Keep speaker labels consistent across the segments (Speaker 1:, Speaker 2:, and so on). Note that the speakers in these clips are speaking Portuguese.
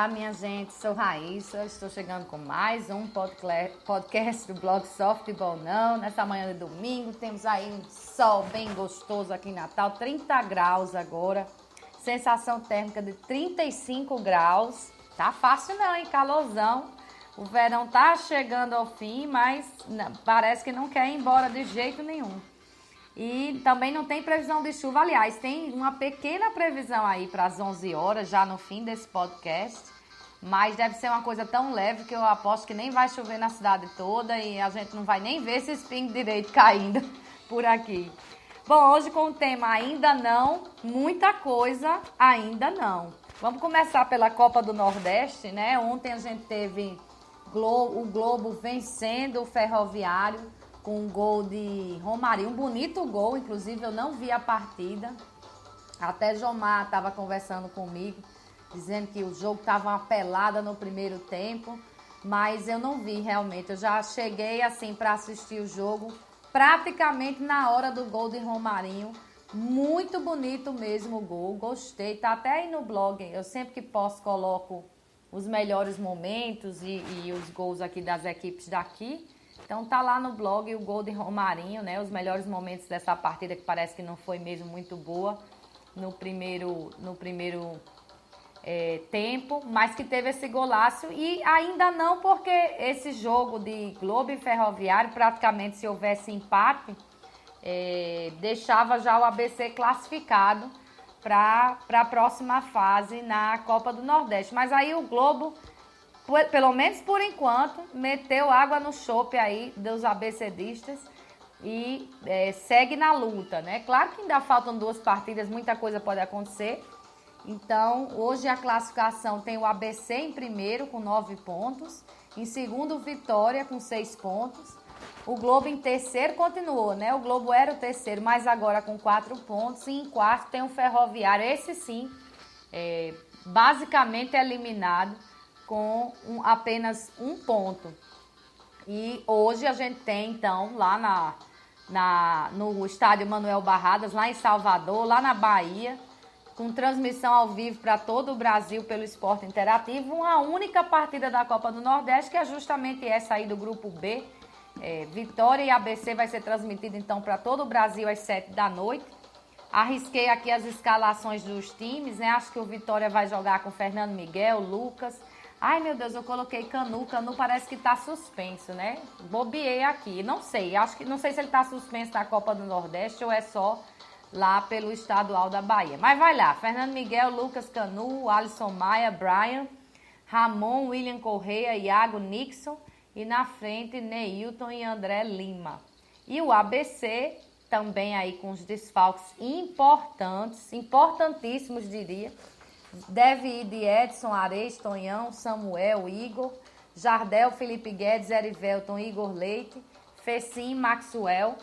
Speaker 1: Olá, minha gente, sou Raíssa, estou chegando com mais um podcast do blog Só Futebol Não. Nessa manhã de domingo, temos aí um sol bem gostoso aqui em Natal, 30 graus agora, sensação térmica de 35 graus. Tá fácil não, hein, calorzão. O verão tá chegando ao fim, mas parece que não quer ir embora de jeito nenhum. E também não tem previsão de chuva. Aliás, tem uma pequena previsão aí para as 11 horas, já no fim desse podcast. Mas deve ser uma coisa tão leve que eu aposto que nem vai chover na cidade toda e a gente não vai nem ver esses pingos direito caindo por aqui. Bom, hoje com o tema ainda não, muita coisa ainda não. Vamos começar pela Copa do Nordeste, né? Ontem a gente teve o Globo vencendo o Ferroviário com um gol de Romarinho, um bonito gol, inclusive eu não vi a partida. Até Jomar estava conversando comigo, dizendo que o jogo estava uma pelada no primeiro tempo, mas eu não vi realmente. Eu já cheguei assim para assistir o jogo praticamente na hora do gol de Romarinho. Muito bonito mesmo o gol, gostei. Tá até aí no blog, eu sempre que posso coloco os melhores momentos e os gols aqui das equipes daqui. Então tá lá no blog o gol de Romarinho, né? Os melhores momentos dessa partida que parece que não foi mesmo muito boa no primeiro tempo, mas que teve esse golaço. E ainda não, porque esse jogo de Globo e Ferroviário, praticamente se houvesse empate, deixava já o ABC classificado para a próxima fase na Copa do Nordeste. Mas aí o Globo, pelo menos por enquanto, meteu água no chope aí dos abecedistas e segue na luta, né? Claro que ainda faltam 2 partidas, muita coisa pode acontecer. Então, hoje a classificação tem o ABC em primeiro com 9 pontos, em segundo o Vitória com 6 pontos. O Globo em terceiro continuou, né? O Globo era o terceiro, mas agora com 4 pontos. E em quarto tem o Ferroviário, esse sim, basicamente eliminado, com apenas 1 ponto. E hoje a gente tem, então, lá no estádio Manuel Barradas, lá em Salvador, lá na Bahia, com transmissão ao vivo para todo o Brasil pelo Esporte Interativo, uma única partida da Copa do Nordeste, que é justamente essa aí do Grupo B. Vitória e ABC vai ser transmitida, então, para todo o Brasil às 7 da noite. Arrisquei aqui as escalações dos times, né? Acho que o Vitória vai jogar com Fernando Miguel, Lucas. Ai, meu Deus, eu coloquei Canu. Canu parece que tá suspenso, né? Bobiei aqui. Não sei, não sei se ele tá suspenso na Copa do Nordeste ou é só lá pelo estadual da Bahia. Mas vai lá, Fernando Miguel, Lucas, Canu, Alisson Maia, Brian, Ramon, William Correia, Iago, Nixon e na frente Neilton e André Lima. E o ABC também aí com os desfalques importantes, importantíssimos diria. Deve ir de Edson, Ares, Tonhão, Samuel, Igor, Jardel, Felipe Guedes, Erivelton, Igor Leite, Fecim, Maxwell.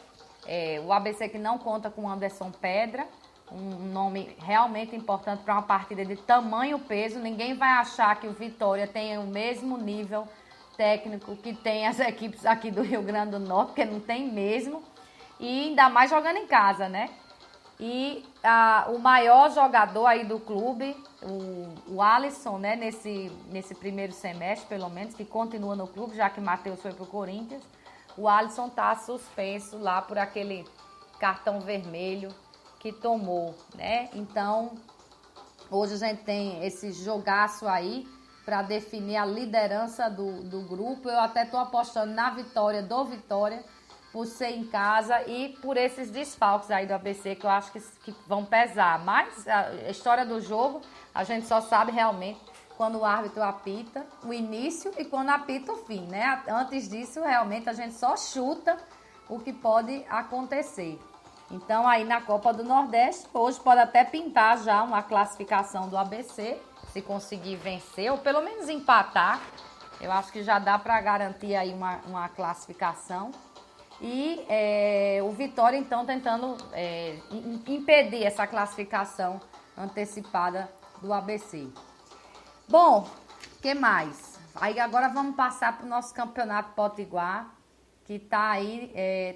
Speaker 1: O ABC que não conta com Anderson Pedra, um nome realmente importante para uma partida de tamanho peso. Ninguém vai achar que o Vitória tem o mesmo nível técnico que tem as equipes aqui do Rio Grande do Norte, porque não tem mesmo. E ainda mais jogando em casa, né? E o maior jogador aí do clube, o Alisson, né, nesse primeiro semestre, pelo menos, que continua no clube, já que Matheus foi pro Corinthians, o Alisson tá suspenso lá por aquele cartão vermelho que tomou, né? Então, hoje a gente tem esse jogaço aí para definir a liderança do grupo. Eu até tô apostando na vitória do Vitória, por ser em casa e por esses desfalques aí do ABC que eu acho que vão pesar. Mas a história do jogo a gente só sabe realmente quando o árbitro apita o início e quando apita o fim, né? Antes disso, realmente a gente só chuta o que pode acontecer. Então aí na Copa do Nordeste, hoje pode até pintar já uma classificação do ABC, se conseguir vencer ou pelo menos empatar. Eu acho que já dá para garantir aí uma classificação. E o Vitória, então, tentando impedir essa classificação antecipada do ABC. Bom, o que mais? Aí agora vamos passar para o nosso Campeonato Potiguar, que está aí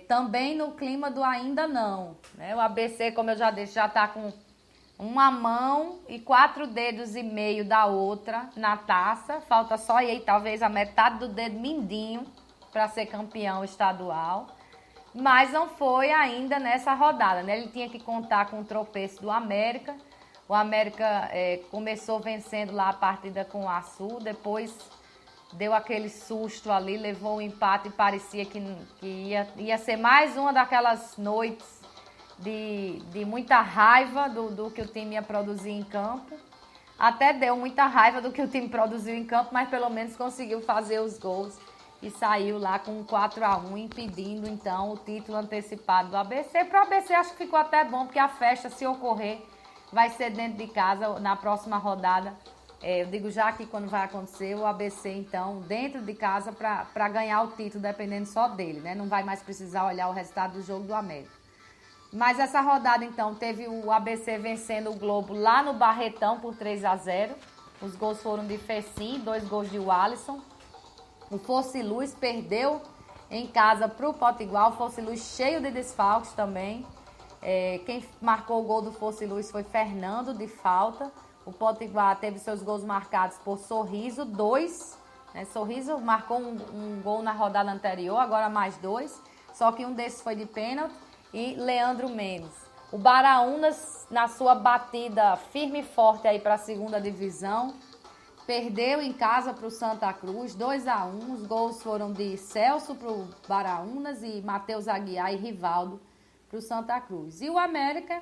Speaker 1: também no clima do ainda não. Né? O ABC, como eu já disse, já está com uma mão e 4 dedos e meio da outra na taça. Falta só aí talvez a metade do dedo mindinho para ser campeão estadual. Mas não foi ainda nessa rodada, né? Ele tinha que contar com o tropeço do América. O América começou vencendo lá a partida com o Açu, depois deu aquele susto ali, levou um empate e parecia que ia ser mais uma daquelas noites de muita raiva do que o time ia produzir em campo. Até deu muita raiva do que o time produziu em campo, mas pelo menos conseguiu fazer os gols e saiu lá com 4-1, impedindo então o título antecipado do ABC. Para o ABC acho que ficou até bom, porque a festa, se ocorrer, vai ser dentro de casa na próxima rodada. Eu digo já aqui quando vai acontecer, o ABC então dentro de casa para ganhar o título, dependendo só dele, né? Não vai mais precisar olhar o resultado do jogo do América. Mas essa rodada então teve o ABC vencendo o Globo lá no Barretão por 3-0. Os gols foram de Fecim, 2 gols de Walisson. O Fosse Luz perdeu em casa para o Potiguar. O Fosse Luz cheio de desfalques também. Quem marcou o gol do Fosse Luz foi Fernando, de falta. O Potiguar teve seus gols marcados por Sorriso, 2. Né? Sorriso marcou um gol na rodada anterior, agora mais 2. Só que um desses foi de pênalti. E Leandro Mendes. O Baraunas, na sua batida firme e forte aí para a segunda divisão, perdeu em casa para o Santa Cruz, 2-1. Os gols foram de Celso para o Baraunas e Matheus Aguiar e Rivaldo para o Santa Cruz. E o América,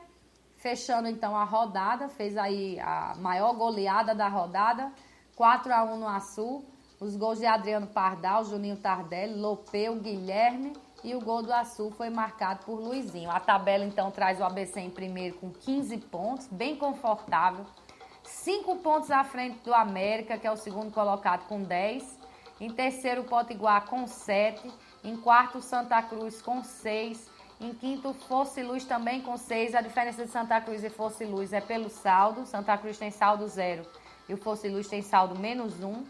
Speaker 1: fechando então a rodada, fez aí a maior goleada da rodada, 4-1 no Açu. Os gols de Adriano Pardal, Juninho Tardelli, Lopeu, Guilherme e o gol do Açu foi marcado por Luizinho. A tabela então traz o ABC em primeiro com 15 pontos, bem confortável. 5 pontos à frente do América, que é o segundo colocado com 10. Em terceiro, o Potiguar com 7. Em quarto, Santa Cruz com 6. Em quinto, Fosse Luz também com 6. A diferença de Santa Cruz e Fosse Luz é pelo saldo. Santa Cruz tem saldo 0 e o Fosse Luz tem saldo -1.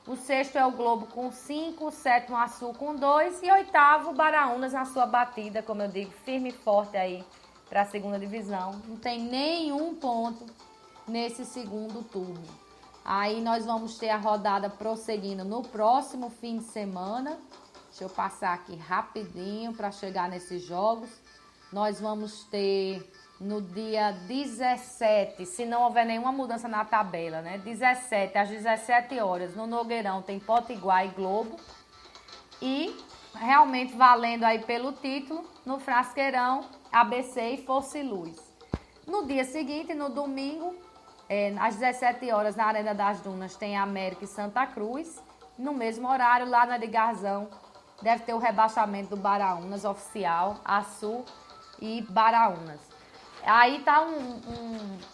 Speaker 1: O sexto é o Globo com 5, o sétimo Açu com 2 e oitavo Baraunas na sua batida, como eu digo, firme e forte aí para a segunda divisão. Não tem nenhum ponto nesse segundo turno. Aí nós vamos ter a rodada prosseguindo no próximo fim de semana. Deixa eu passar aqui rapidinho para chegar nesses jogos. Nós vamos ter no dia 17, se não houver nenhuma mudança na tabela, né? 17 às 17 horas, no Nogueirão tem Potiguar e Globo. E realmente valendo aí pelo título, no Frasqueirão, ABC e Fosse Luz. No dia seguinte, no domingo, às 17 horas, na Arena das Dunas, tem América e Santa Cruz. No mesmo horário, lá na Ligarzão, deve ter o rebaixamento do Baraunas oficial, Açu e Baraunas. Aí tá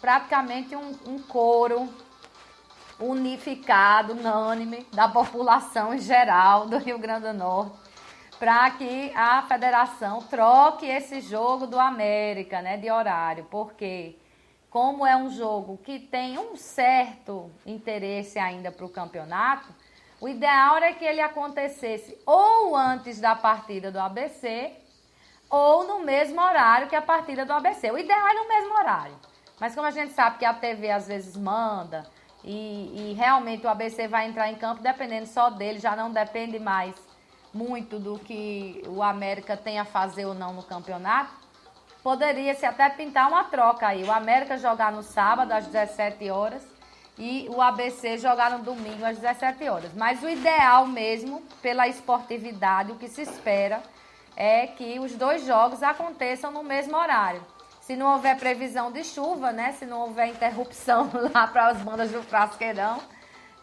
Speaker 1: praticamente um coro unificado, unânime, da população em geral do Rio Grande do Norte, para que a federação troque esse jogo do América, né, de horário, porque como é um jogo que tem um certo interesse ainda para o campeonato, o ideal é que ele acontecesse ou antes da partida do ABC ou no mesmo horário que a partida do ABC. O ideal é no mesmo horário. Mas como a gente sabe que a TV às vezes manda e realmente o ABC vai entrar em campo dependendo só dele, já não depende mais muito do que o América tem a fazer ou não no campeonato, poderia-se até pintar uma troca aí. O América jogar no sábado às 17 horas e o ABC jogar no domingo às 17 horas. Mas o ideal mesmo, pela esportividade, o que se espera é que os 2 jogos aconteçam no mesmo horário. Se não houver previsão de chuva, né? Se não houver interrupção lá para as bandas do Frasqueirão,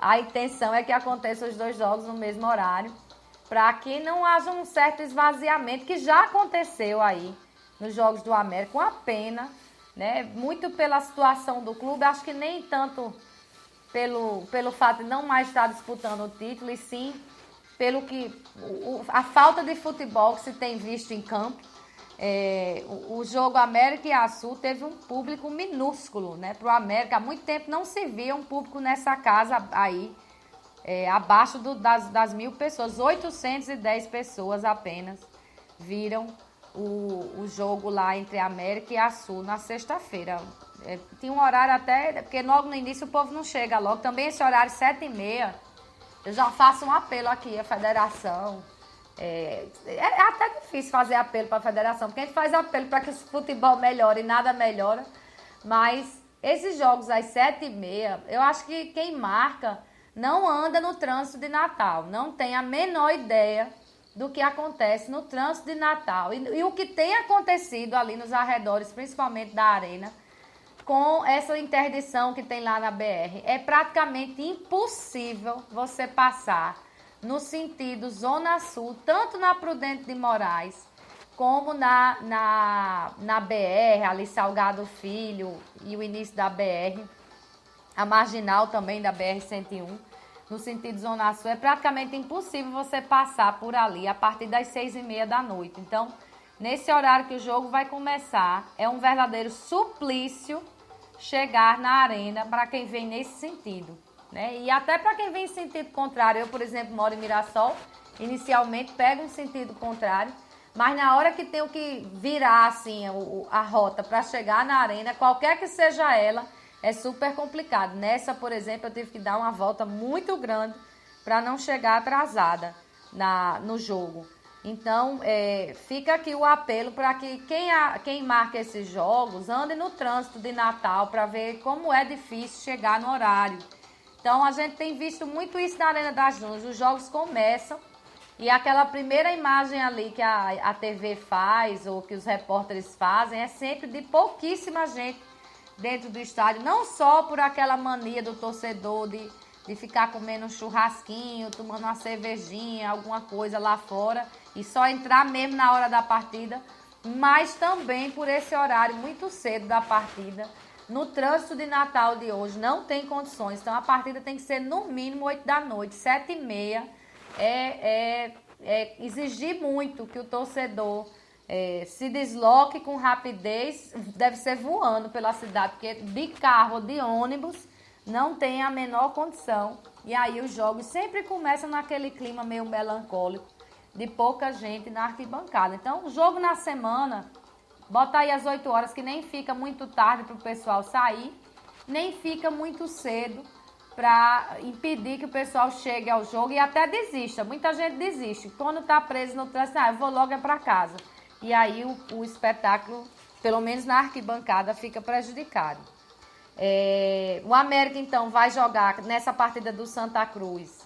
Speaker 1: a intenção é que aconteçam os 2 jogos no mesmo horário, para que não haja um certo esvaziamento, que já aconteceu aí nos jogos do América, uma pena, né? Muito pela situação do clube, acho que nem tanto pelo fato de não mais estar disputando o título, e sim pelo que a falta de futebol que se tem visto em campo. O jogo América e Açu teve um público minúsculo, né? Para o América, há muito tempo não se via um público nessa casa aí, abaixo das 1.000 pessoas. 810 pessoas apenas viram o jogo lá entre América e Açu na sexta-feira. Tinha um horário até, porque logo no início o povo não chega logo. Também esse horário 7h30, eu já faço um apelo aqui à federação. É até difícil fazer apelo para a federação, porque a gente faz apelo para que o futebol melhore e nada melhora. Mas esses jogos às 7h30, eu acho que quem marca não anda no trânsito de Natal, não tem a menor ideia do que acontece no trânsito de Natal e o que tem acontecido ali nos arredores, principalmente da arena, com essa interdição que tem lá na BR. É praticamente impossível você passar no sentido Zona Sul, tanto na Prudente de Moraes, como na BR, ali Salgado Filho e o início da BR, a marginal também da BR-101, no sentido Zona Sul, é praticamente impossível você passar por ali a partir das 6h30 da noite. Então, nesse horário que o jogo vai começar, é um verdadeiro suplício chegar na arena para quem vem nesse sentido, né? E até para quem vem em sentido contrário. Eu, por exemplo, moro em Mirassol, inicialmente pego um sentido contrário, mas na hora que tenho que virar assim a rota para chegar na arena, qualquer que seja ela, é super complicado. Nessa, por exemplo, eu tive que dar uma volta muito grande para não chegar atrasada no jogo. Então, fica aqui o apelo para que quem marca esses jogos ande no trânsito de Natal para ver como é difícil chegar no horário. Então, a gente tem visto muito isso na Arena das Dunas. Os jogos começam e aquela primeira imagem ali que a TV faz ou que os repórteres fazem é sempre de pouquíssima gente dentro do estádio, não só por aquela mania do torcedor de ficar comendo um churrasquinho, tomando uma cervejinha, alguma coisa lá fora e só entrar mesmo na hora da partida, mas também por esse horário muito cedo da partida. No trânsito de Natal de hoje não tem condições, então a partida tem que ser no mínimo 8 da noite, 7h30, exigir muito que o torcedor se desloque com rapidez, deve ser voando pela cidade, porque de carro ou de ônibus não tem a menor condição. E aí os jogos sempre começam naquele clima meio melancólico, de pouca gente na arquibancada. Então, o jogo na semana, bota aí às 8 horas, que nem fica muito tarde para o pessoal sair, nem fica muito cedo para impedir que o pessoal chegue ao jogo e até desista. Muita gente desiste. Quando está preso no trânsito, eu vou logo para casa. E aí o espetáculo, pelo menos na arquibancada, fica prejudicado. O América, então, vai jogar nessa partida do Santa Cruz.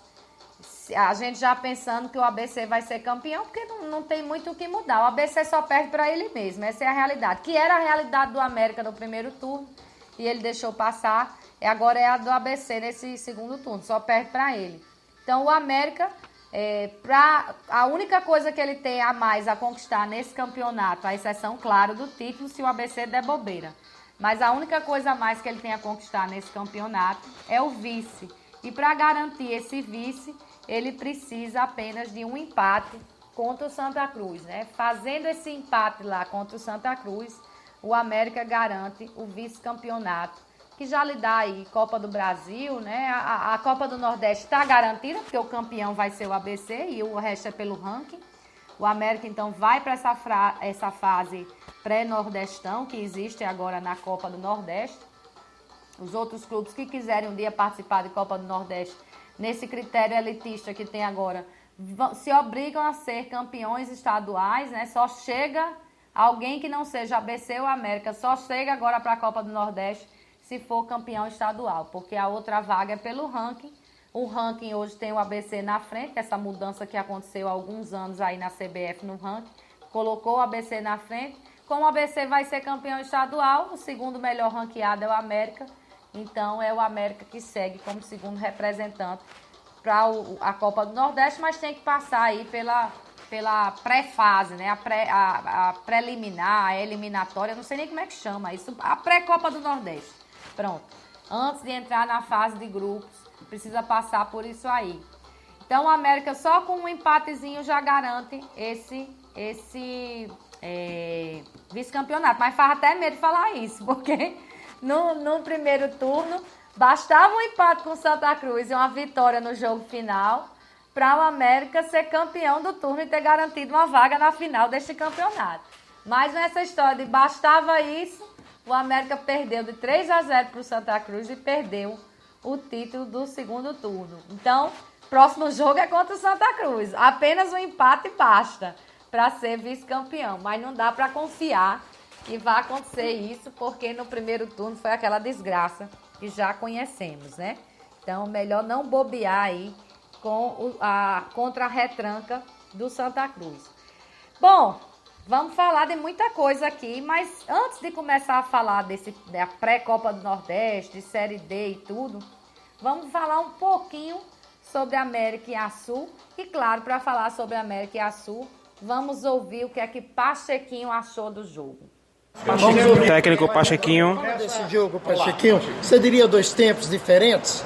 Speaker 1: A gente já pensando que o ABC vai ser campeão, porque não tem muito o que mudar. O ABC só perde para ele mesmo, essa é a realidade. Que era a realidade do América no primeiro turno, e ele deixou passar. Agora é a do ABC nesse segundo turno, só perde para ele. Então, o América... a única coisa que ele tem a mais a conquistar nesse campeonato, a exceção, claro, do título, se o ABC der bobeira, mas a única coisa a mais que ele tem a conquistar nesse campeonato é o vice, e para garantir esse vice, ele precisa apenas de um empate contra o Santa Cruz, né? Fazendo esse empate lá contra o Santa Cruz, o América garante o vice-campeonato, que já lhe dá aí Copa do Brasil, né? A Copa do Nordeste está garantida, porque o campeão vai ser o ABC e o resto é pelo ranking. O América, então, vai para essa fase pré-nordestão que existe agora na Copa do Nordeste. Os outros clubes que quiserem um dia participar de Copa do Nordeste, nesse critério elitista que tem agora, se obrigam a ser campeões estaduais, né? Só chega alguém que não seja ABC ou América, só chega agora para a Copa do Nordeste se for campeão estadual, porque a outra vaga é pelo ranking. O ranking hoje tem o ABC na frente, essa mudança que aconteceu há alguns anos aí na CBF no ranking, colocou o ABC na frente. Como o ABC vai ser campeão estadual, o segundo melhor ranqueado é o América, então é o América que segue como segundo representante para a Copa do Nordeste, mas tem que passar aí pela pré-fase, né? A preliminar, a eliminatória, não sei nem como é que chama isso, a pré-Copa do Nordeste. Pronto. Antes de entrar na fase de grupos, precisa passar por isso aí. Então, o América só com um empatezinho já garante esse vice-campeonato. Mas faz até medo de falar isso, porque no primeiro turno, bastava um empate com o Santa Cruz e uma vitória no jogo final para o América ser campeão do turno e ter garantido uma vaga na final deste campeonato. Mas nessa história de bastava isso, o América perdeu de 3-0 para o Santa Cruz e perdeu o título do segundo turno. Então, próximo jogo é contra o Santa Cruz. Apenas um empate basta para ser vice-campeão. Mas não dá para confiar que vai acontecer isso, porque no primeiro turno foi aquela desgraça que já conhecemos, né? Então, melhor não bobear aí contra a retranca do Santa Cruz. Bom, vamos falar de muita coisa aqui, mas antes de começar a falar da pré-Copa do Nordeste, Série D e tudo, vamos falar um pouquinho sobre América e Açu. E claro, para falar sobre América e Açu, vamos ouvir o que é que Pachequinho achou do jogo.
Speaker 2: O técnico Pachequinho.
Speaker 3: Desse jogo, Pachequinho, você diria 2 tempos diferentes?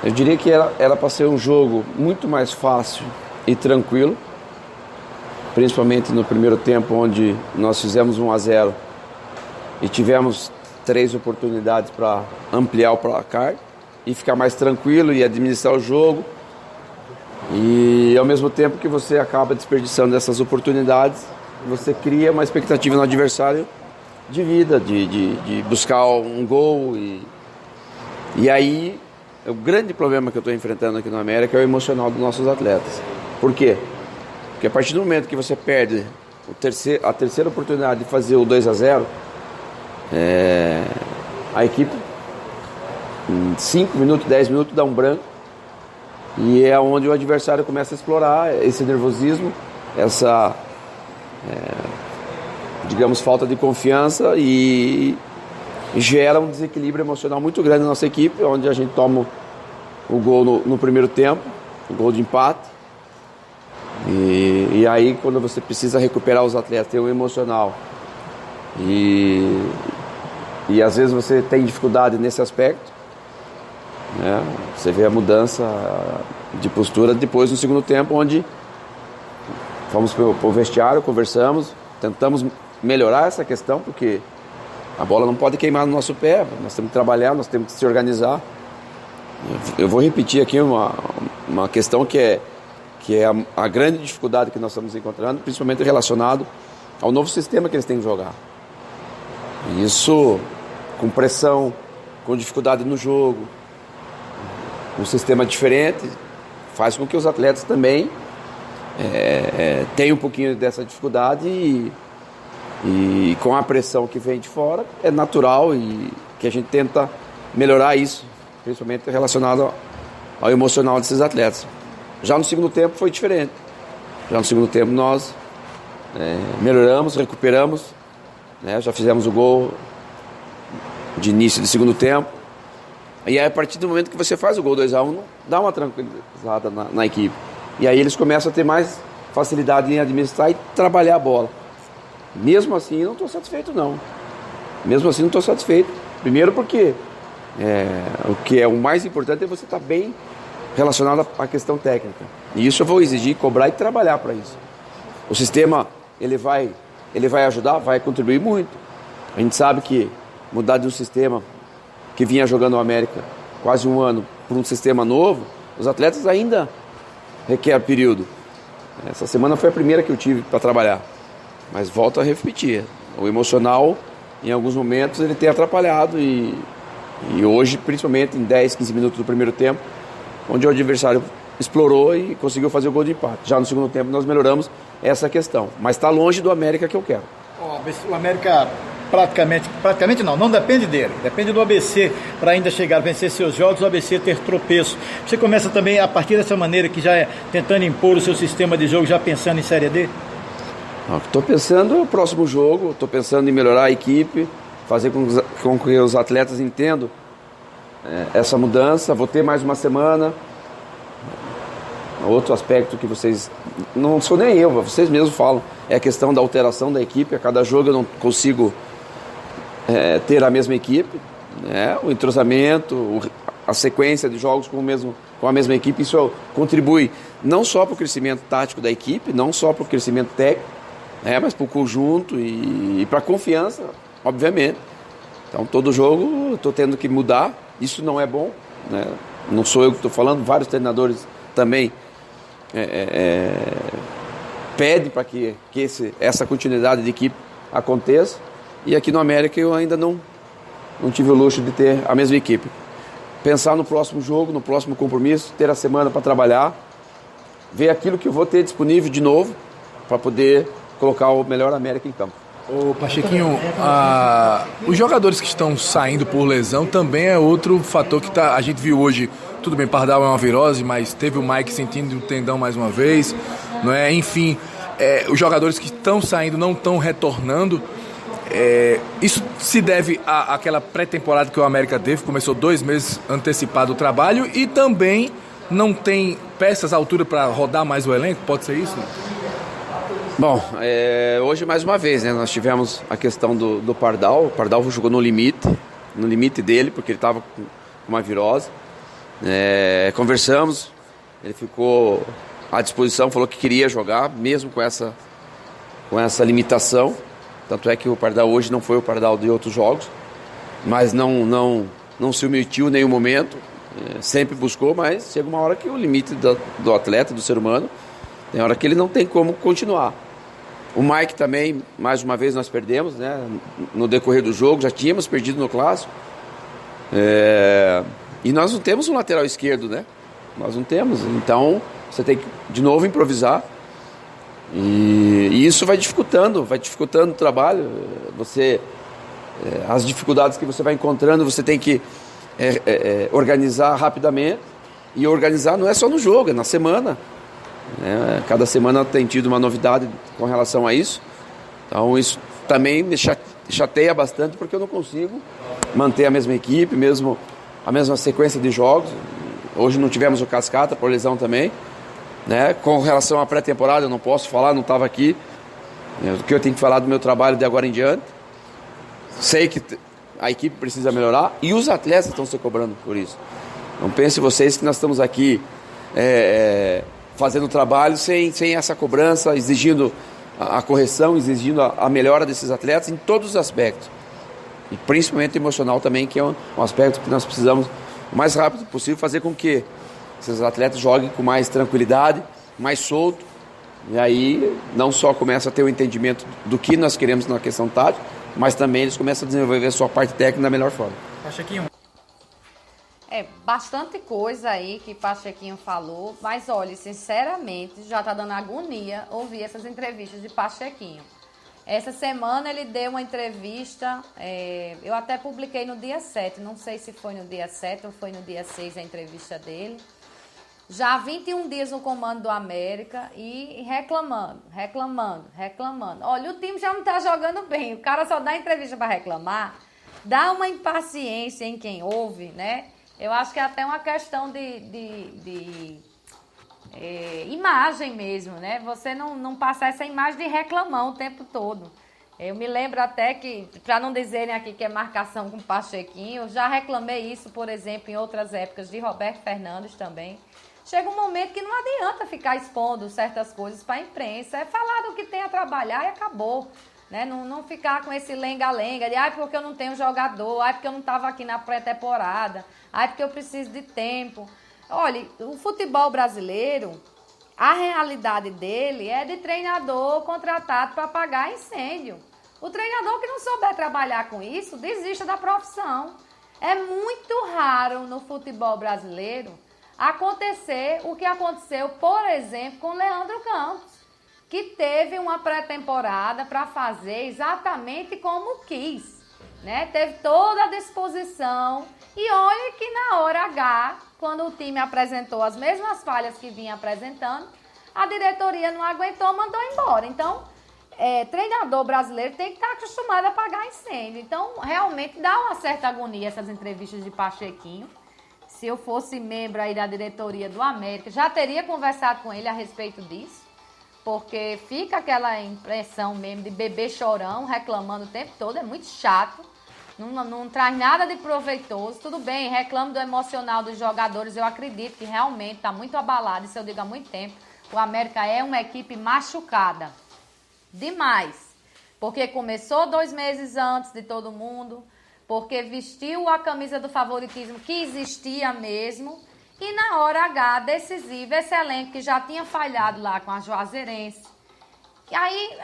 Speaker 4: Eu diria que era para ser um jogo muito mais fácil e tranquilo, principalmente no primeiro tempo, onde nós fizemos 1-0 e tivemos 3 oportunidades para ampliar o placar e ficar mais tranquilo e administrar o jogo. E ao mesmo tempo que você acaba desperdiçando essas oportunidades, você cria uma expectativa no adversário de vida, de buscar um gol. E aí, o grande problema que eu estou enfrentando aqui no América é o emocional dos nossos atletas. Por quê? Porque a partir do momento que você perde a terceira oportunidade de fazer o 2-0, a equipe, em 5 minutos, 10 minutos, dá um branco. E é onde o adversário começa a explorar esse nervosismo, essa, digamos, falta de confiança e gera um desequilíbrio emocional muito grande na nossa equipe, onde a gente toma o gol no primeiro tempo, o gol de empate. E aí, quando você precisa recuperar os atletas, tem o emocional. E às vezes você tem dificuldade nesse aspecto. Você vê a mudança de postura depois no segundo tempo, onde fomos para o vestiário, conversamos, tentamos melhorar essa questão, porque a bola não pode queimar no nosso pé, nós temos que trabalhar, nós temos que se organizar. Eu vou repetir aqui uma questão que é a grande dificuldade que nós estamos encontrando, principalmente relacionado ao novo sistema que eles têm que jogar. Isso com pressão, com dificuldade no jogo, um sistema diferente, faz com que os atletas também tenham um pouquinho dessa dificuldade e com a pressão que vem de fora, é natural e que a gente tenta melhorar isso, principalmente relacionado ao emocional desses atletas. Já no segundo tempo foi diferente. Já no segundo tempo nós melhoramos, recuperamos, já fizemos o gol de início do segundo tempo. E aí, a partir do momento que você faz o gol 2-1, dá uma tranquilizada na equipe. E aí eles começam a ter mais facilidade em administrar e trabalhar a bola. Mesmo assim, eu não estou satisfeito, não. Mesmo assim, não estou satisfeito. Primeiro porque o que é o mais importante é você estar bem relacionado à questão técnica. E isso eu vou exigir, cobrar e trabalhar para isso. O sistema, ele vai ajudar, vai contribuir muito. A gente sabe que mudar de um sistema que vinha jogando o América quase um ano por um sistema novo, os atletas ainda requer período. Essa semana foi a primeira que eu tive para trabalhar. Mas volto a repetir, o emocional, em alguns momentos, ele tem atrapalhado e hoje, principalmente em 10, 15 minutos do primeiro tempo, onde o adversário explorou e conseguiu fazer o gol de empate. Já no segundo tempo nós melhoramos essa questão, mas está longe do América que eu quero.
Speaker 3: O América praticamente não depende dele, depende do ABC para ainda chegar a vencer seus jogos, o ABC ter tropeço. Você começa também a partir dessa maneira que já tentando impor o seu sistema de jogo, já pensando em Série D?
Speaker 4: Estou pensando no próximo jogo, estou pensando em melhorar a equipe, fazer com que os atletas entendam essa mudança. Vou ter mais uma semana. Outro aspecto que vocês, não sou nem eu, vocês mesmos falam, é a questão da alteração da equipe. A cada jogo eu não consigo ter a mesma equipe, o entrosamento, a sequência de jogos com a mesma equipe. Isso contribui não só para o crescimento tático da equipe, não só para o crescimento técnico, mas para o conjunto e para a confiança, obviamente. Então todo jogo eu estou tendo que mudar, isso não é bom, não sou eu que estou falando, vários treinadores também pedem para que essa continuidade de equipe aconteça. E aqui no América eu ainda não tive o luxo de ter a mesma equipe. Pensar no próximo jogo, no próximo compromisso, ter a semana para trabalhar, ver aquilo que eu vou ter disponível de novo para poder colocar o melhor América em campo.
Speaker 5: Ô Pachequinho, os jogadores que estão saindo por lesão também é outro fator que a gente viu hoje. Tudo bem, Pardal é uma virose, mas teve o Mike sentindo o tendão mais uma vez, não é? Enfim, os jogadores que estão saindo não estão retornando. Isso se deve àquela pré-temporada que o América teve, começou 2 meses antecipado o trabalho, e também não tem peças à altura para rodar mais o elenco? Pode ser isso?
Speaker 4: Bom, hoje mais uma vez, né, nós tivemos a questão do Pardal. O Pardal jogou no limite dele, porque ele estava com uma virose. Conversamos, ele ficou à disposição, falou que queria jogar, mesmo com essa limitação. Tanto é que o Pardal hoje não foi o Pardal de outros jogos, mas não se omitiu em nenhum momento, sempre buscou, mas chega uma hora que o limite do atleta, do ser humano, tem hora que ele não tem como continuar. O Mike também, mais uma vez nós perdemos, né? No decorrer do jogo, já tínhamos perdido no Clássico. E nós não temos um lateral esquerdo, né? Nós não temos, então você tem que de novo improvisar. E isso vai dificultando o trabalho. As dificuldades que você vai encontrando, você tem que organizar rapidamente. E organizar não é só no jogo, é na semana. Cada semana tem tido uma novidade com relação a isso. Então isso também me chateia bastante, porque eu não consigo manter a mesma equipe, a mesma sequência de jogos. Hoje não tivemos o Cascata por lesão também, né? Com relação à pré-temporada eu não posso falar, não estava aqui. O que eu tenho que falar do meu trabalho de agora em diante. Sei que a equipe precisa melhorar e os atletas estão se cobrando por isso. Não pense vocês que nós estamos aqui fazendo o trabalho sem essa cobrança, exigindo a correção, exigindo a melhora desses atletas em todos os aspectos. E principalmente emocional também, que é um aspecto que nós precisamos, o mais rápido possível, fazer com que esses atletas joguem com mais tranquilidade, mais solto. E aí não só começa a ter o entendimento do que nós queremos na questão tática, mas também eles começam a desenvolver a sua parte técnica da melhor forma.
Speaker 3: Pachequinho.
Speaker 1: Bastante coisa aí que Pachequinho falou, mas olha, sinceramente, já tá dando agonia ouvir essas entrevistas de Pachequinho. Essa semana ele deu uma entrevista, eu até publiquei no dia 7, não sei se foi no dia 7 ou foi no dia 6 a entrevista dele. Já há 21 dias no comando do América e reclamando. Olha, o time já não tá jogando bem, o cara só dá entrevista para reclamar, dá uma impaciência em quem ouve, né? Eu acho que é até uma questão de imagem mesmo, né? Você não passar essa imagem de reclamão o tempo todo. Eu me lembro até que, para não dizerem aqui que é marcação com Pachequinho, eu já reclamei isso, por exemplo, em outras épocas de Roberto Fernandes também. Chega um momento que não adianta ficar expondo certas coisas para a imprensa. É falar do que tem a trabalhar e acabou. Né? Não ficar com esse lenga-lenga de porque eu não tenho jogador, porque eu não estava aqui na pré-temporada, porque eu preciso de tempo. Olha, o futebol brasileiro, a realidade dele é de treinador contratado para apagar incêndio. O treinador que não souber trabalhar com isso, desista da profissão. É muito raro no futebol brasileiro acontecer o que aconteceu, por exemplo, com Leandro Campos, que teve uma pré-temporada para fazer exatamente como quis, né? Teve toda a disposição e olha que na hora H, quando o time apresentou as mesmas falhas que vinha apresentando, a diretoria não aguentou, mandou embora. Então, treinador brasileiro tem que estar acostumado a apagar incêndio. Então, realmente dá uma certa agonia essas entrevistas de Pachequinho. Se eu fosse membro aí da diretoria do América, já teria conversado com ele a respeito disso. Porque fica aquela impressão mesmo de bebê chorão, reclamando o tempo todo, é muito chato, não traz nada de proveitoso. Tudo bem, reclamo do emocional dos jogadores, eu acredito que realmente está muito abalado, isso eu digo há muito tempo. O América é uma equipe machucada, demais, porque começou 2 meses antes de todo mundo, porque vestiu a camisa do favoritismo que existia mesmo. E na hora H, decisiva, esse elenco que já tinha falhado lá com a Juazeirense. E aí,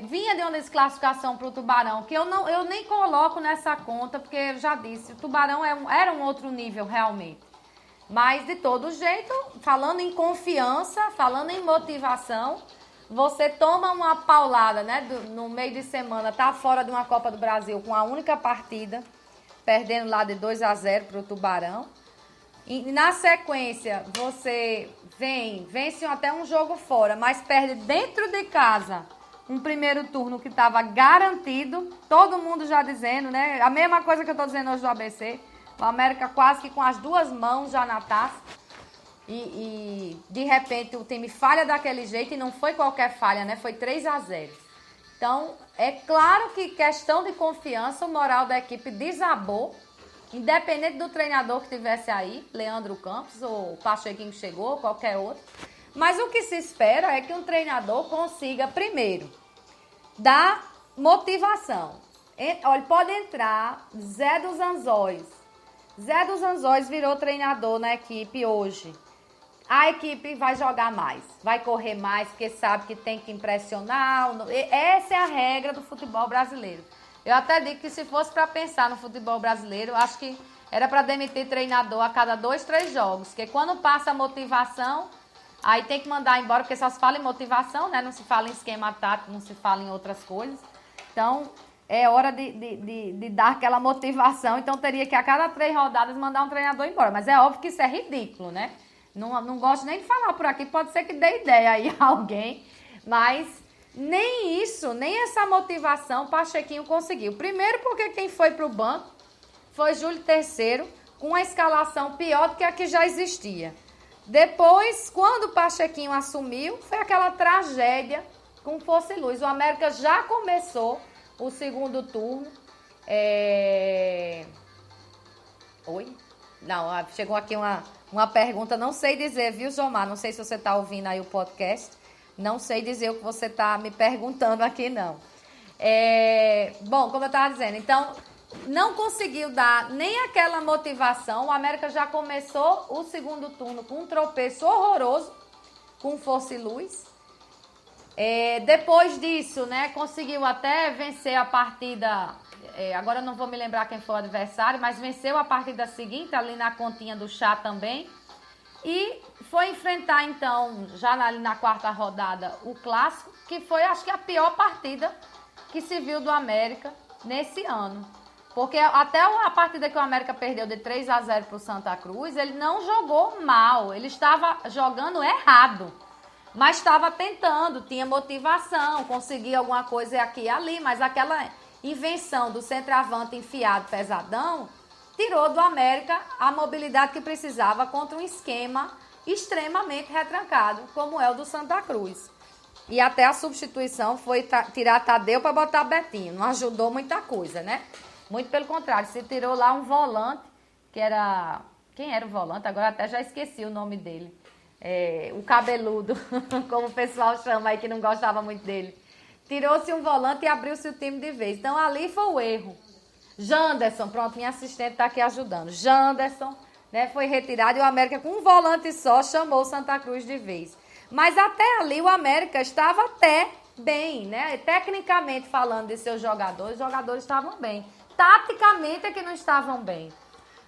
Speaker 1: vinha de uma desclassificação para o Tubarão, que eu nem coloco nessa conta, porque eu já disse, o Tubarão era um outro nível realmente. Mas, de todo jeito, falando em confiança, falando em motivação, você toma uma paulada, né? No meio de semana, tá fora de uma Copa do Brasil com a única partida, perdendo lá de 2-0 para o Tubarão. E na sequência, você vence até um jogo fora, mas perde dentro de casa um primeiro turno que estava garantido. Todo mundo já dizendo, né? A mesma coisa que eu estou dizendo hoje do ABC. O América quase que com as duas mãos já na taça. E de repente o time falha daquele jeito e não foi qualquer falha, né? Foi 3-0. Então, é claro que questão de confiança, o moral da equipe desabou. Independente do treinador que tivesse aí, Leandro Campos ou o Pachequinho que chegou, qualquer outro. Mas o que se espera é que um treinador consiga, primeiro, dar motivação. Olha, pode entrar Zé dos Anzóis. Zé dos Anzóis virou treinador na equipe hoje. A equipe vai jogar mais, vai correr mais, porque sabe que tem que impressionar. Essa é a regra do futebol brasileiro. Eu até digo que se fosse para pensar no futebol brasileiro, eu acho que era para demitir treinador a cada 2, 3 jogos. Porque quando passa a motivação, aí tem que mandar embora, porque só se fala em motivação, né? Não se fala em esquema tático, não se fala em outras coisas. Então, é hora de dar aquela motivação. Então, teria que a cada 3 rodadas mandar um treinador embora. Mas é óbvio que isso é ridículo, né? Não gosto nem de falar por aqui, pode ser que dê ideia aí a alguém, mas nem isso, nem essa motivação o Pachequinho conseguiu. Primeiro porque quem foi para o banco foi Júlio Terceiro, com uma escalação pior do que a que já existia. Depois, quando o Pachequinho assumiu, foi aquela tragédia com Força e Luz. O América já começou o segundo turno. Oi? Não, chegou aqui uma pergunta, não sei dizer, viu, Jomar? Não sei se você está ouvindo aí o podcast. Não sei dizer o que você está me perguntando aqui, não. Bom, como eu estava dizendo, então, não conseguiu dar nem aquela motivação. O América já começou o segundo turno com um tropeço horroroso com Força e Luz. Depois disso, né, conseguiu até vencer a partida... agora eu não vou me lembrar quem foi o adversário, mas venceu a partida seguinte, ali na continha do chá também. E foi enfrentar, então, já na quarta rodada, o Clássico, que foi, acho que, a pior partida que se viu do América nesse ano. Porque até a partida que o América perdeu de 3-0 para o Santa Cruz, ele não jogou mal, ele estava jogando errado. Mas estava tentando, tinha motivação, conseguia alguma coisa aqui e ali, mas aquela invenção do centroavante enfiado pesadão tirou do América a mobilidade que precisava contra um esquema extremamente retrancado, como é o do Santa Cruz. E até a substituição foi tirar Tadeu para botar Betinho. Não ajudou muita coisa, né? Muito pelo contrário, se tirou lá um volante, que era... Quem era o volante? Agora até já esqueci o nome dele. O cabeludo, como o pessoal chama aí, que não gostava muito dele. Tirou-se um volante e abriu-se o time de vez. Então, ali foi o erro. Janderson, pronto, minha assistente está aqui ajudando. Janderson, né, foi retirado e o América, com um volante só, chamou o Santa Cruz de vez. Mas até ali o América estava até bem, né? Tecnicamente falando de seus jogadores, os jogadores estavam bem. Taticamente é que não estavam bem.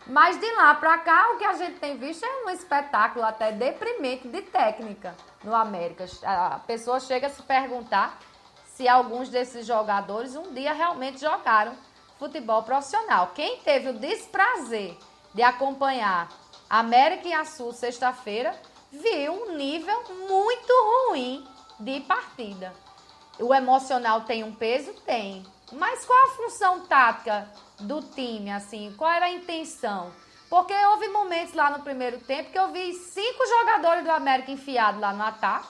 Speaker 1: Mas de lá para cá, o que a gente tem visto é um espetáculo até deprimente de técnica no América. A pessoa chega a se perguntar se alguns desses jogadores um dia realmente jogaram futebol profissional. Quem teve o desprazer de acompanhar América e Açu sexta-feira, viu um nível muito ruim de partida. O emocional tem um peso? Tem. Mas qual a função tática do time, assim? Qual era a intenção? Porque houve momentos lá no primeiro tempo que eu vi 5 jogadores do América enfiados lá no ataque,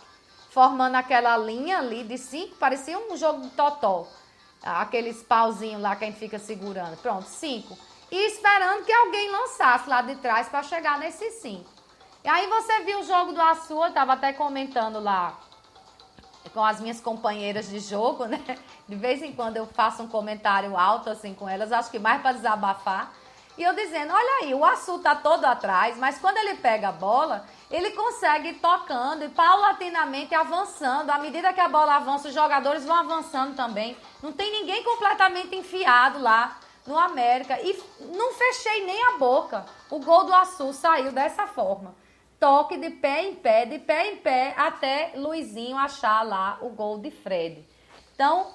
Speaker 1: formando aquela linha ali de 5, parecia um jogo de totó. Aqueles pauzinhos lá que a gente fica segurando. Pronto, 5. E esperando que alguém lançasse lá de trás para chegar nesses 5. E aí você viu o jogo do Açu, eu estava até comentando lá com as minhas companheiras de jogo, né? De vez em quando eu faço um comentário alto assim com elas, acho que mais para desabafar. E eu dizendo, olha aí, o Açu tá todo atrás, mas quando ele pega a bola, ele consegue ir tocando e paulatinamente avançando. À medida que a bola avança, os jogadores vão avançando também. Não tem ninguém completamente enfiado lá no América. E não fechei nem a boca. O gol do Açu saiu dessa forma. Toque de pé em pé, até Luizinho achar lá o gol de Fred. Então,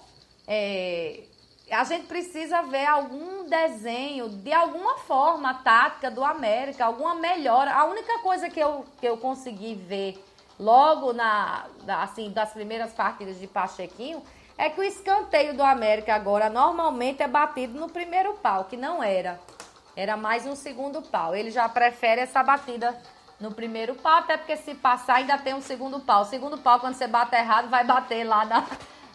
Speaker 1: a gente precisa ver algum desenho, de alguma forma, tática do América, alguma melhora. A única coisa que eu consegui ver logo assim, das primeiras partidas de Pachequinho é que o escanteio do América agora normalmente é batido no primeiro pau, que não era. Era mais no segundo pau. Ele já prefere essa batida no primeiro pau, até porque se passar ainda tem um segundo pau. O segundo pau, quando você bate errado, vai bater lá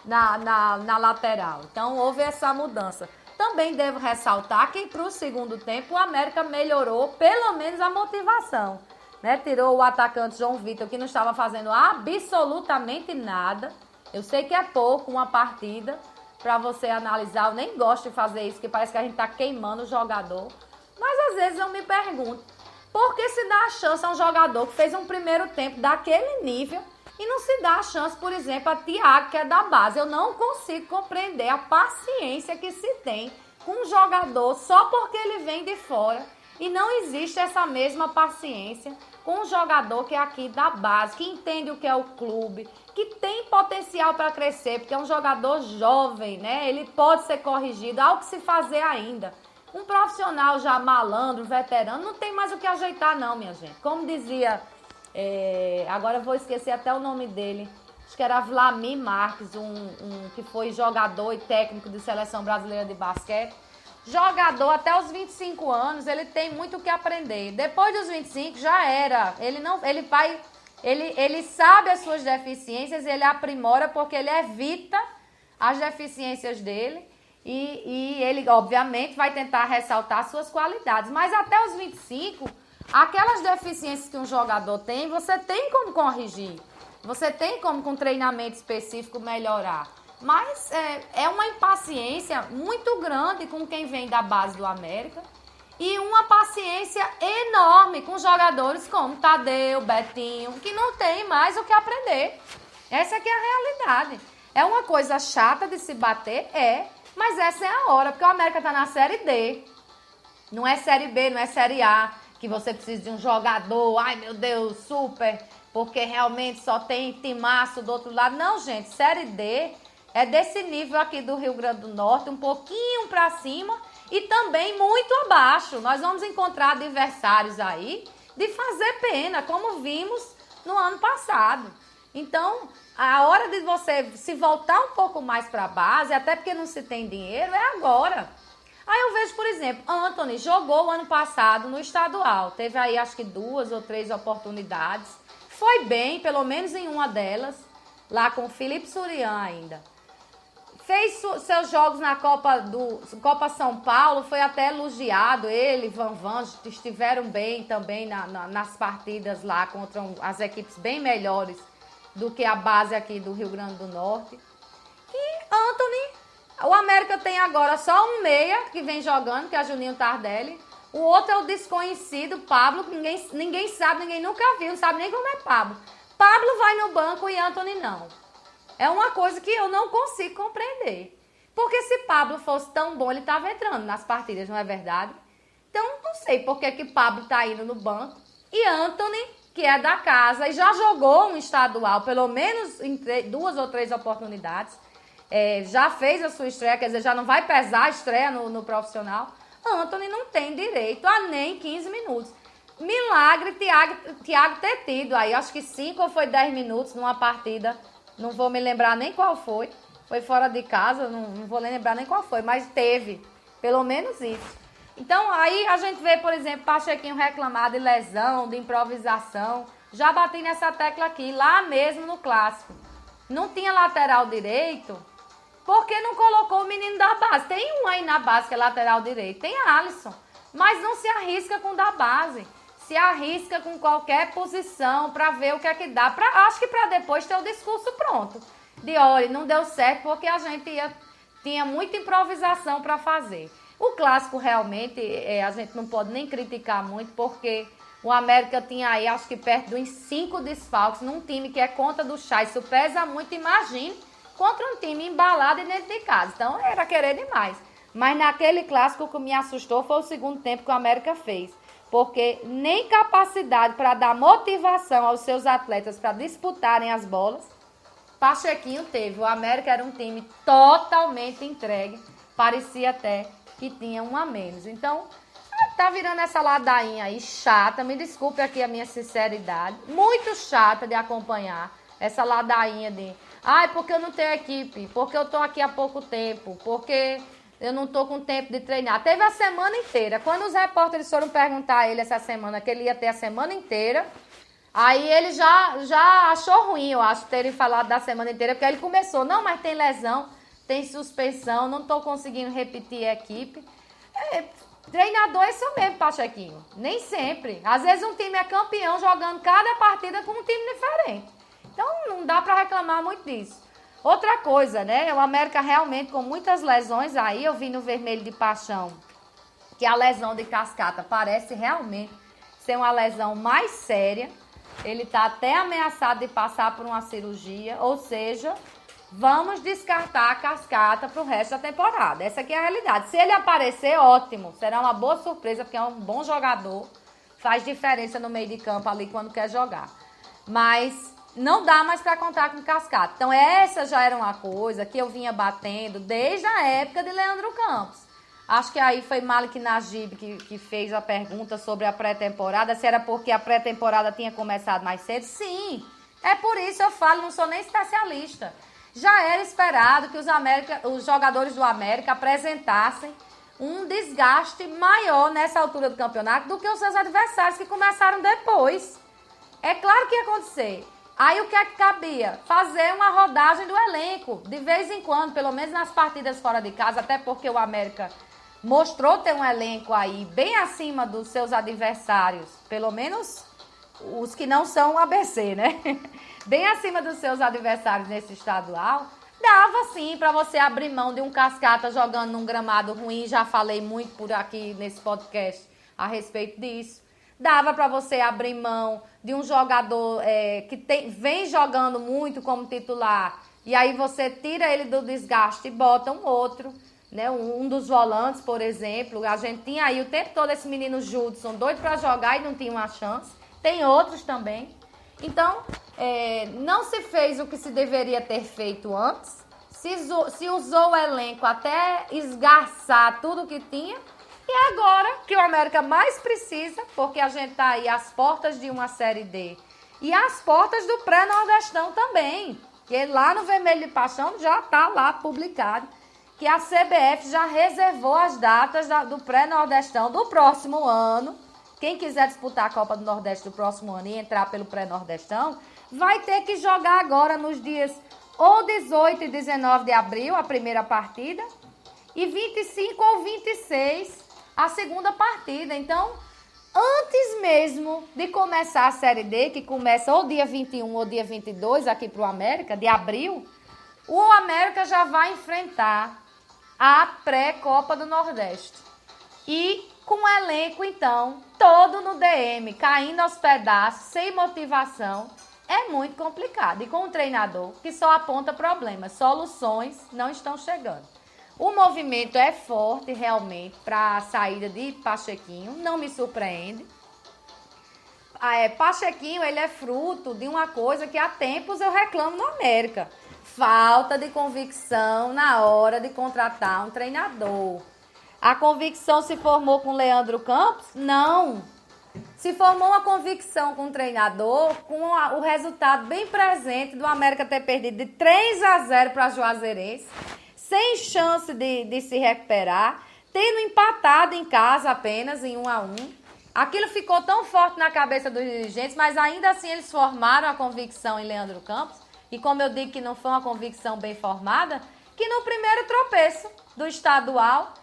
Speaker 1: na lateral. Então, houve essa mudança. Também devo ressaltar que para o segundo tempo o América melhorou pelo menos a motivação, né? Tirou o atacante João Vitor, que não estava fazendo absolutamente nada. Eu sei que é pouco uma partida para você analisar. Eu nem gosto de fazer isso, porque parece que a gente está queimando o jogador. Mas às vezes eu me pergunto, por que se dá a chance a um jogador que fez um primeiro tempo daquele nível e não se dá a chance, por exemplo, a Thiago, que é da base? Eu não consigo compreender a paciência que se tem com um jogador só porque ele vem de fora. E não existe essa mesma paciência com um jogador que é aqui da base, que entende o que é o clube, que tem potencial para crescer, porque é um jogador jovem, né? Ele pode ser corrigido, há o que se fazer ainda. Um profissional já malandro, veterano, não tem mais o que ajeitar não, minha gente. Como dizia, agora eu vou esquecer até o nome dele, acho que era Vlamir Marques, que foi jogador e técnico de Seleção Brasileira de Basquete. Jogador até os 25 anos, ele tem muito o que aprender. Depois dos 25 já era. Ele sabe as suas deficiências, ele aprimora porque ele evita as deficiências dele. E ele, obviamente, vai tentar ressaltar suas qualidades. Mas até os 25, aquelas deficiências que um jogador tem, você tem como corrigir. Você tem como, com treinamento específico, melhorar. Mas é uma impaciência muito grande com quem vem da base do América. E uma paciência enorme com jogadores como Tadeu, Betinho, que não tem mais o que aprender. Essa aqui é a realidade. É uma coisa chata de se bater, mas essa é a hora, porque o América está na Série D. Não é Série B, não é Série A, que você precisa de um jogador, ai meu Deus, super, porque realmente só tem timaço do outro lado. Não, gente, Série D é desse nível aqui do Rio Grande do Norte, um pouquinho para cima e também muito abaixo. Nós vamos encontrar adversários aí de fazer pena, como vimos no ano passado. Então, a hora de você se voltar um pouco mais para a base, até porque não se tem dinheiro, é agora. Aí eu vejo, por exemplo, Antony jogou o ano passado no estadual. Teve aí acho que 2 ou 3 oportunidades. Foi bem, pelo menos em uma delas, lá com o Felipe Surian ainda. Fez seus jogos na Copa São Paulo, foi até elogiado. Ele, Van estiveram bem também nas partidas lá contra as equipes bem melhores do que a base aqui do Rio Grande do Norte. E Antony, o América tem agora só um meia que vem jogando, que é Juninho Tardelli. O outro é o desconhecido Pablo, que ninguém sabe, ninguém nunca viu, não sabe nem como é Pablo. Pablo vai no banco e Antony não. É uma coisa que eu não consigo compreender. Porque se Pablo fosse tão bom, ele estava entrando nas partidas, não é verdade? Então, não sei por que Pablo está indo no banco. E Antony, que é da casa e já jogou um estadual, pelo menos em 2 ou 3 oportunidades, já fez a sua estreia, quer dizer, já não vai pesar a estreia no profissional. Antony não tem direito a nem 15 minutos. Milagre Thiago ter tido aí, acho que 5 ou foi 10 minutos numa partida. Não vou me lembrar nem qual foi. Foi fora de casa, não vou lembrar nem qual foi, mas teve. Pelo menos isso. Então, aí a gente vê, por exemplo, Pachequinho reclamar de lesão, de improvisação. Já bati nessa tecla aqui, lá mesmo no clássico. Não tinha lateral direito, porque não colocou o menino da base. Tem um aí na base que é lateral direito, tem Alisson. Mas não se arrisca com o da base. Se arrisca com qualquer posição para ver o que é que dá. Acho que para depois ter o discurso pronto. De olha, não deu certo porque a gente tinha muita improvisação para fazer. O clássico realmente, a gente não pode nem criticar muito, porque o América tinha aí, acho que perto de uns 5 desfalques, num time que é conta do chá. Isso pesa muito, imagine, contra um time embalado e dentro de casa. Então, era querer demais. Mas naquele clássico, o que me assustou foi o segundo tempo que o América fez. Porque nem capacidade para dar motivação aos seus atletas para disputarem as bolas, Pachequinho teve. O América era um time totalmente entregue. Parecia até que tinha um a menos. Então, tá virando essa ladainha aí chata. Me desculpe aqui a minha sinceridade. Muito chata de acompanhar. Essa ladainha de... porque eu não tenho equipe. Porque eu tô aqui há pouco tempo. Porque eu não tô com tempo de treinar. Teve a semana inteira. Quando os repórteres foram perguntar a ele essa semana, que ele ia ter a semana inteira... Aí ele já achou ruim, eu acho, terem falado da semana inteira, porque aí ele começou, não, mas tem lesão, tem suspensão, não tô conseguindo repetir a equipe. Treinador é isso mesmo, Pachequinho, nem sempre. Às vezes um time é campeão jogando cada partida com um time diferente. Então não dá pra reclamar muito disso. Outra coisa, né, o América realmente com muitas lesões aí, eu vi no Vermelho de Paixão, que a lesão de Cascata parece realmente ser uma lesão mais séria. Ele está até ameaçado de passar por uma cirurgia, ou seja, vamos descartar a Cascata para o resto da temporada. Essa aqui é a realidade. Se ele aparecer, ótimo, será uma boa surpresa, porque é um bom jogador, faz diferença no meio de campo ali quando quer jogar. Mas não dá mais para contar com Cascata. Então essa já era uma coisa que eu vinha batendo desde a época de Leandro Campos. Acho que aí foi Malik Najib que fez a pergunta sobre a pré-temporada, se era porque a pré-temporada tinha começado mais cedo. Sim, é por isso eu falo, não sou nem especialista. Já era esperado que os jogadores do América apresentassem um desgaste maior nessa altura do campeonato do que os seus adversários que começaram depois. É claro que ia acontecer. Aí o que é que cabia? Fazer uma rodagem do elenco, de vez em quando, pelo menos nas partidas fora de casa, até porque o América mostrou ter um elenco aí bem acima dos seus adversários, pelo menos os que não são o ABC, né? Bem acima dos seus adversários nesse estadual. Dava sim para você abrir mão de um Cascata jogando num gramado ruim, já falei muito por aqui nesse podcast a respeito disso. Dava para você abrir mão de um jogador vem jogando muito como titular, e aí você tira ele do desgaste e bota um outro. Né, um dos volantes, por exemplo, a gente tinha aí o tempo todo esse menino Judson doido para jogar e não tinha uma chance. Tem outros também. Então, não se fez o que se deveria ter feito antes. Se usou o elenco até esgarçar tudo que tinha. E agora, que o América mais precisa, porque a gente tá aí às portas de uma Série D e às portas do pré-nordestão também. Que lá no Vermelho de Paixão já tá lá publicado que a CBF já reservou as datas do pré-nordestão do próximo ano. Quem quiser disputar a Copa do Nordeste do próximo ano e entrar pelo pré-nordestão, vai ter que jogar agora nos dias ou 18 e 19 de abril, a primeira partida, e 25 ou 26, a segunda partida. Então, antes mesmo de começar a Série D, que começa ou dia 21 ou dia 22 aqui para o América, de abril, o América já vai enfrentar a pré-Copa do Nordeste. E com o elenco, então, todo no DM, caindo aos pedaços, sem motivação, é muito complicado. E com um treinador que só aponta problemas, soluções não estão chegando. O movimento é forte, realmente, para a saída de Pachequinho, não me surpreende. Pachequinho, ele é fruto de uma coisa que há tempos eu reclamo no América. Falta de convicção na hora de contratar um treinador. A convicção se formou com Leandro Campos? Não. Se formou uma convicção com o treinador, com o resultado bem presente do América ter perdido de 3-0 para a Juazeirense, sem chance de se recuperar, tendo empatado em casa apenas em 1-1. Aquilo ficou tão forte na cabeça dos dirigentes, mas ainda assim eles formaram a convicção em Leandro Campos. E como eu digo que não foi uma convicção bem formada, que no primeiro tropeço do estadual,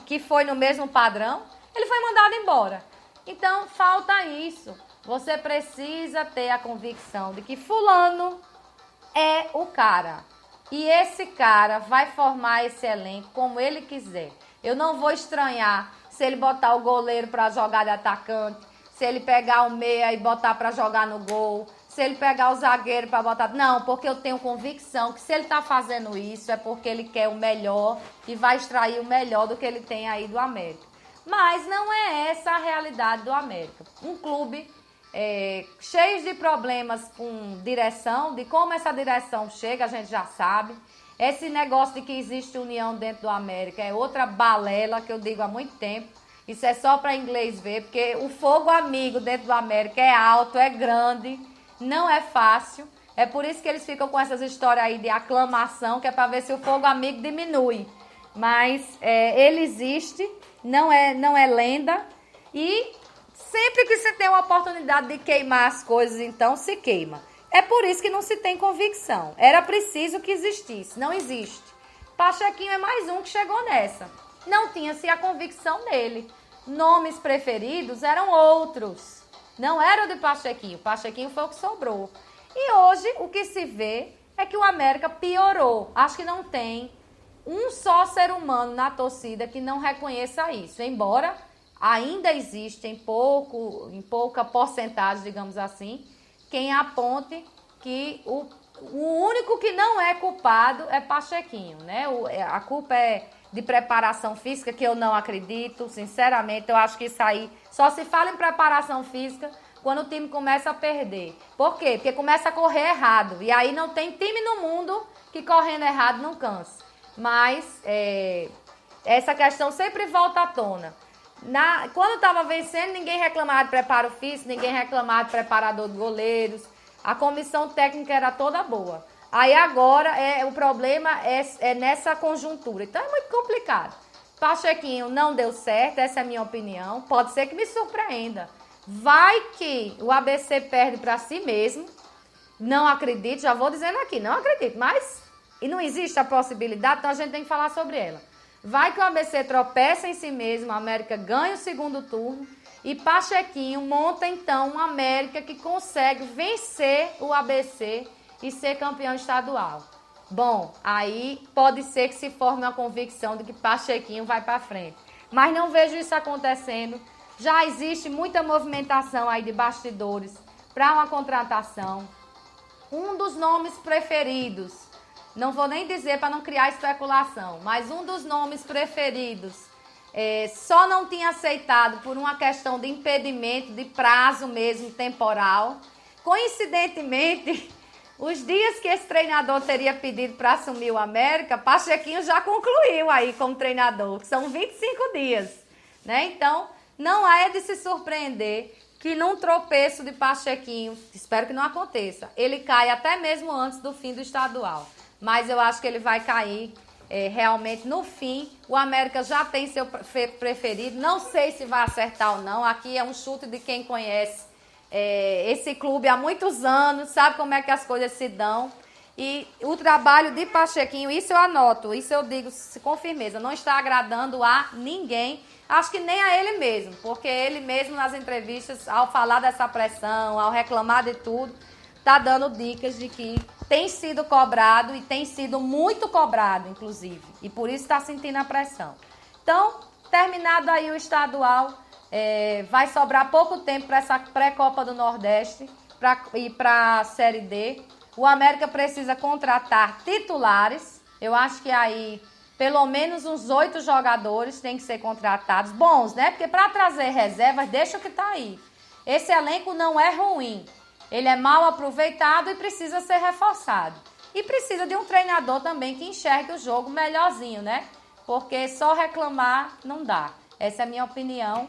Speaker 1: que foi no mesmo padrão, ele foi mandado embora. Então, falta isso. Você precisa ter a convicção de que fulano é o cara. E esse cara vai formar esse elenco como ele quiser. Eu não vou estranhar se ele botar o goleiro para jogar de atacante, se ele pegar o meia e botar para jogar no gol, se ele pegar o zagueiro para botar... Não, porque eu tenho convicção que se ele está fazendo isso é porque ele quer o melhor e vai extrair o melhor do que ele tem aí do América. Mas não é essa a realidade do América. Um clube cheio de problemas com direção, de como essa direção chega, a gente já sabe. Esse negócio de que existe união dentro do América é outra balela que eu digo há muito tempo. Isso é só para inglês ver, porque o fogo amigo dentro do América é alto, é grande, não é fácil. É por isso que eles ficam com essas histórias aí de aclamação, que é para ver se o fogo amigo diminui. Mas ele existe, não é lenda. E sempre que se tem uma oportunidade de queimar as coisas, então se queima. É por isso que não se tem convicção. Era preciso que existisse, não existe. Pachequinho é mais um que chegou nessa. Não tinha-se a convicção nele. Nomes preferidos eram outros. Não era o de Pachequinho. Pachequinho foi o que sobrou. E hoje o que se vê é que o América piorou. Acho que não tem um só ser humano na torcida que não reconheça isso. Embora ainda exista em pouca porcentagem, digamos assim, quem aponte que o único que não é culpado é Pachequinho, né? A culpa é de preparação física, que eu não acredito, sinceramente. Eu acho que isso aí só se fala em preparação física quando o time começa a perder. Por quê? Porque começa a correr errado. E aí não tem time no mundo que correndo errado não cansa. Mas essa questão sempre volta à tona. Quando estava vencendo, ninguém reclamava de preparo físico, ninguém reclamava de preparador de goleiros. A comissão técnica era toda boa. Aí agora o problema é nessa conjuntura. Então é muito complicado. Pachequinho não deu certo, essa é a minha opinião. Pode ser que me surpreenda. Vai que o ABC perde para si mesmo. Não acredito, já vou dizendo aqui, não acredito. Mas, e não existe a possibilidade, então a gente tem que falar sobre ela. Vai que o ABC tropeça em si mesmo, a América ganha o segundo turno e Pachequinho monta então uma América que consegue vencer o ABC e ser campeão estadual. Bom, aí pode ser que se forme uma convicção de que Pachequinho vai para frente. Mas não vejo isso acontecendo. Já existe muita movimentação aí de bastidores para uma contratação. Um dos nomes preferidos, não vou nem dizer para não criar especulação, mas um dos nomes preferidos só não tinha aceitado por uma questão de impedimento, de prazo mesmo, temporal. Coincidentemente, os dias que esse treinador teria pedido para assumir o América, Pachequinho já concluiu aí como treinador, que são 25 dias, né? Então, não é de se surpreender que num tropeço de Pachequinho, espero que não aconteça, ele cai até mesmo antes do fim do estadual. Mas eu acho que ele vai cair realmente no fim. O América já tem seu preferido. Não sei se vai acertar ou não. Aqui é um chute de quem conhece esse clube há muitos anos, sabe como é que as coisas se dão. E o trabalho de Pachequinho, isso eu anoto, isso eu digo com firmeza, não está agradando a ninguém. Acho que nem a ele mesmo, porque ele mesmo nas entrevistas, ao falar dessa pressão, ao reclamar de tudo, está dando dicas de que tem sido cobrado e tem sido muito cobrado, inclusive. E por isso está sentindo a pressão. Então, terminado aí o estadual, vai sobrar pouco tempo para essa pré-Copa do Nordeste e para a Série D. O América precisa contratar titulares. Eu acho que aí pelo menos uns 8 jogadores têm que ser contratados. Bons, né? Porque para trazer reservas, deixa o que está aí. Esse elenco não é ruim. Ele é mal aproveitado e precisa ser reforçado. E precisa de um treinador também que enxergue o jogo melhorzinho, né? Porque só reclamar não dá. Essa é a minha opinião.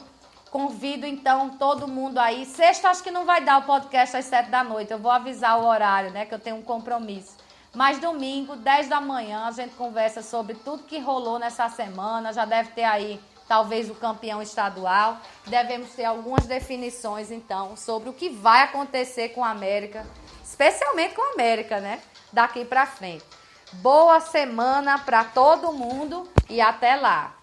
Speaker 1: Convido, então, todo mundo aí. Sexta, acho que não vai dar o podcast às 7 da noite. Eu vou avisar o horário, né? Que eu tenho um compromisso. Mas domingo, 10 da manhã, a gente conversa sobre tudo que rolou nessa semana. Já deve ter aí, talvez, o campeão estadual. Devemos ter algumas definições, então, sobre o que vai acontecer com a América. Especialmente com a América, né? Daqui pra frente. Boa semana para todo mundo e até lá.